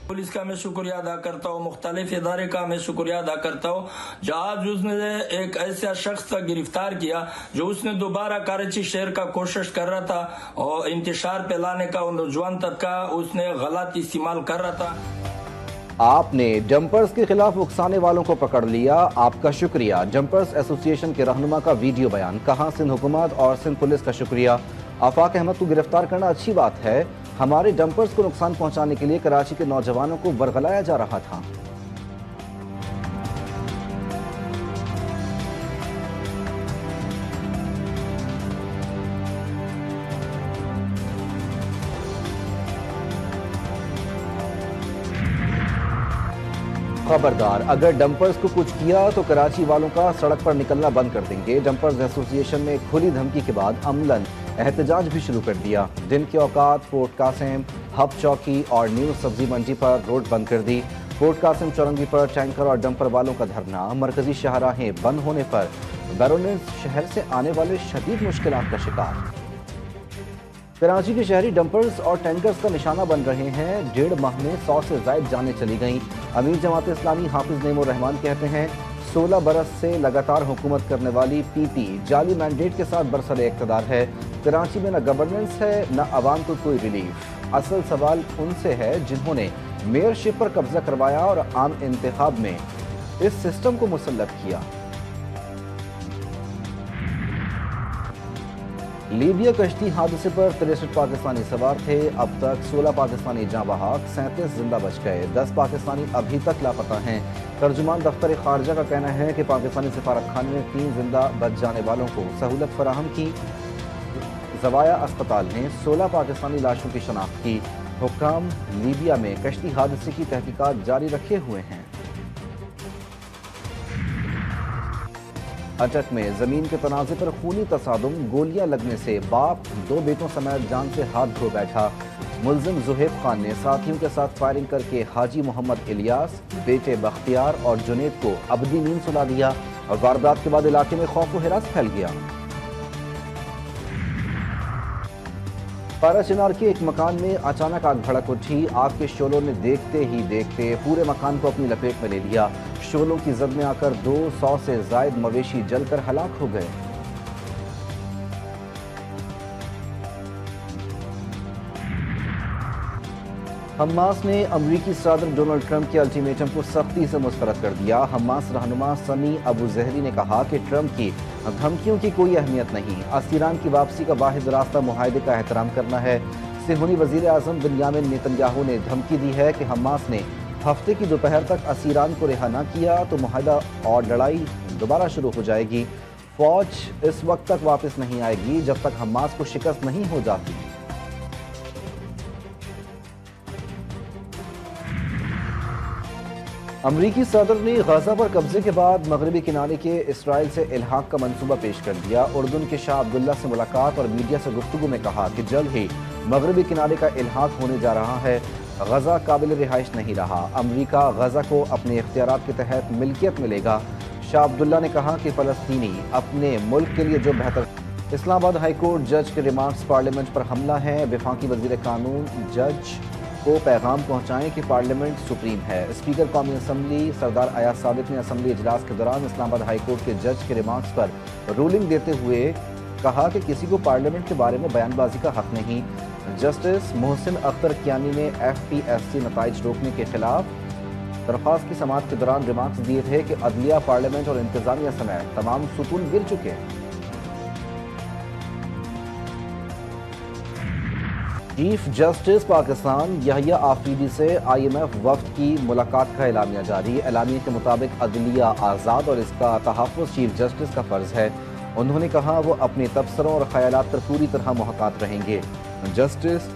Police का मैं शुक्रिया अदा करता हूँ, मुख्तलिफ इदारे का मैं शुक्रिया अदा करता हूँ। जहाँ उसने एक ऐसा शख्स का गिरफ्तार किया जो उसने दोबारा कराची शहर का कोशिश कर रहा था और इंतशार फैलाने का, नौजवान तबका उसने गलत इस्तेमाल कर रहा था। आपने जंपर्स के खिलाफ उकसाने वालों को पकड़ लिया, आपका शुक्रिया। जंपर्स एसोसिएशन के रहनुमा का वीडियो बयान। कहा सिंध हुकूमत और सिंध पुलिस का शुक्रिया। आफाक अहमद को गिरफ्तार करना अच्छी बात है। हमारे डंपर्स को नुकसान पहुंचाने के लिए कराची के नौजवानों को बरगलाया जा रहा था। खबरदार, अगर डंपर्स को कुछ किया तो कराची वालों का सड़क पर निकलना बंद कर देंगे। डंपर्स एसोसिएशन ने खुली धमकी के बाद अमलन एहतजाज भी शुरू कर दिया। दिन के औकात फोर्ट कासिम, हब चौकी और न्यू सब्जी मंडी पर रोड बंद कर दी। फोर्ट कासिम चौरंगी पर टैंकर और डंपर वालों का धरना। मरकजी शाहराहें बंद होने पर बैरोनेट शहर से आने वाले शदीद मुश्किलात का शिकार। कराची के शहरी डंपर्स और टैंकर्स का निशाना बन रहे हैं। 1.5 माह में 100 से ज़ायद जानें चली गईं। अमीर जमात इस्लामी हाफिज नेमो रहमान कहते हैं 16 बरस से लगातार हुकूमत करने वाली पीपी जाली मैंडेट के साथ बरसर इक़्तिदार है। कराची में न गवर्नेंस है न आवाम को कोई रिलीफ। असल सवाल उनसे है जिन्होंने मेयरशिप पर कब्जा करवाया और आम इंतखाब में इस सिस्टम को मुसल्लत किया। लीबिया कश्ती हादसे पर 63 पाकिस्तानी सवार थे। अब तक 16 पाकिस्तानी जाँ बहक, 37 जिंदा बच गए। 10 पाकिस्तानी अभी तक लापता हैं। तर्जुमान दफ्तर खारजा का कहना है कि पाकिस्तानी सफारतखाने ने 3 जिंदा बच जाने वालों को सहूलत फराहम की। ज़वाया अस्पताल ने 16 पाकिस्तानी लाशों की शनाख्त की। हुक्काम लीबिया में कश्ती हादसे की तहकीकात जारी रखे हुए हैं। अटक में जमीन के तनाज़े पर खूनी तसादुम, गोलियां लगने से बाप 2 बेटों समेत जान से हाथ धो बैठा। मुल्जिम ज़ुहैब खान ने साथियों के साथ फायरिंग करके हाजी मोहम्मद इलियास, बेटे बख्तियार और जुनैद को अबदी नींद सुला दिया और वारदात के बाद इलाके में खौफ व हिरास फैल गया। पारा चिनार के एक मकान में अचानक आग भड़क उठी। आग के शोलों ने देखते ही देखते पूरे मकान को अपनी लपेट में ले लिया। शोलों की जद में आकर 200 से ज़ायद मवेशी जलकर हलाक हो गए। हमास ने अमरीकी सदर डोनाल्ड ट्रंप के अल्टीमेटम को सख्ती से मुस्तरद कर दिया। हमास रहनुमा सनी अबू जहरी ने कहा कि ट्रंप की धमकियों की कोई अहमियत नहीं। असीरान की वापसी का वाहिद रास्ता मुआहदे का एहतराम करना है। सिहोनी वजीर आज़म बिन्यामिन नेतन्याहू ने धमकी दी है कि हमास ने हफ्ते की दोपहर तक असीरान को रिहा न किया तो मुआहदा और लड़ाई दोबारा शुरू हो जाएगी। फौज इस वक्त तक वापस नहीं आएगी जब तक हमास को शिकस्त नहीं हो जाती। अमरीकी सदर ने गजा पर कब्जे के बाद मगरबी किनारे के इसराइल से इल्हाक का मंसूबा पेश कर दिया। उर्दून के शाह अब्दुल्ला से मुलाकात और मीडिया से गुफ्तगू में कहा कि जल्द ही मगरबी किनारे का इल्हाक होने जा रहा है। गजा काबिल रिहाइश नहीं रहा। अमरीका गजा को अपने इख्तियारात के तहत मिल्कियत मिलेगा। शाह अब्दुल्ला ने कहा कि फ़लस्तीनी अपने मुल्क के लिए जो बेहतर। इस्लामाबाद हाईकोर्ट जज के रिमार्क्स पार्लियामेंट पर हमला है। वफाकी वज़ीर कानून जज को पैगाम पहुंचाएं कि पार्लियामेंट सुप्रीम है। स्पीकर कौमी असम्बली सरदार अयाज सादिक ने असम्बली इजलास के दौरान इस्लामाबाद हाईकोर्ट के जज के रिमार्क्स पर रूलिंग देते हुए कहा कि किसी को पार्लियामेंट के बारे में बयानबाजी का हक नहीं। जस्टिस मोहसिन अख्तर कियानी ने FPSC नताइज रोकने के खिलाफ दरख्वास्त की समाअत के दौरान रिमार्क्स दिए थे कि अदलिया, पार्लियामेंट और इंतजामिया समेत तमाम सुतून गिर चुके हैं। चीफ जस्टिस पाकिस्तान यहया आफरीदी से IMF वफ्द की मुलाकात का एलामिया जारी। एलामिया के मुताबिक अदलिया आज़ाद और इसका तहफ़्फ़ुज़ चीफ जस्टिस का फ़र्ज़ है। उन्होंने कहा वो अपने तबसरों और ख़यालात पर पूरी तरह मुहतात रहेंगे। जस्टिस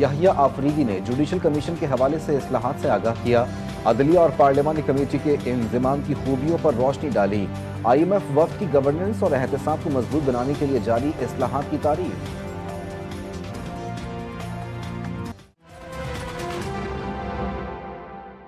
यहया आफरीदी ने जुडिशल कमीशन के हवाले से इस्लाहात से आगाह किया। अदलिया और पार्लियामानी कमेटी के इंज़िमाम की खूबियों पर रोशनी डाली। IMF वफ्द की गवर्नेंस और एहतसाब को मजबूत बनाने के लिए जारी इस्लाहात की तारीफ।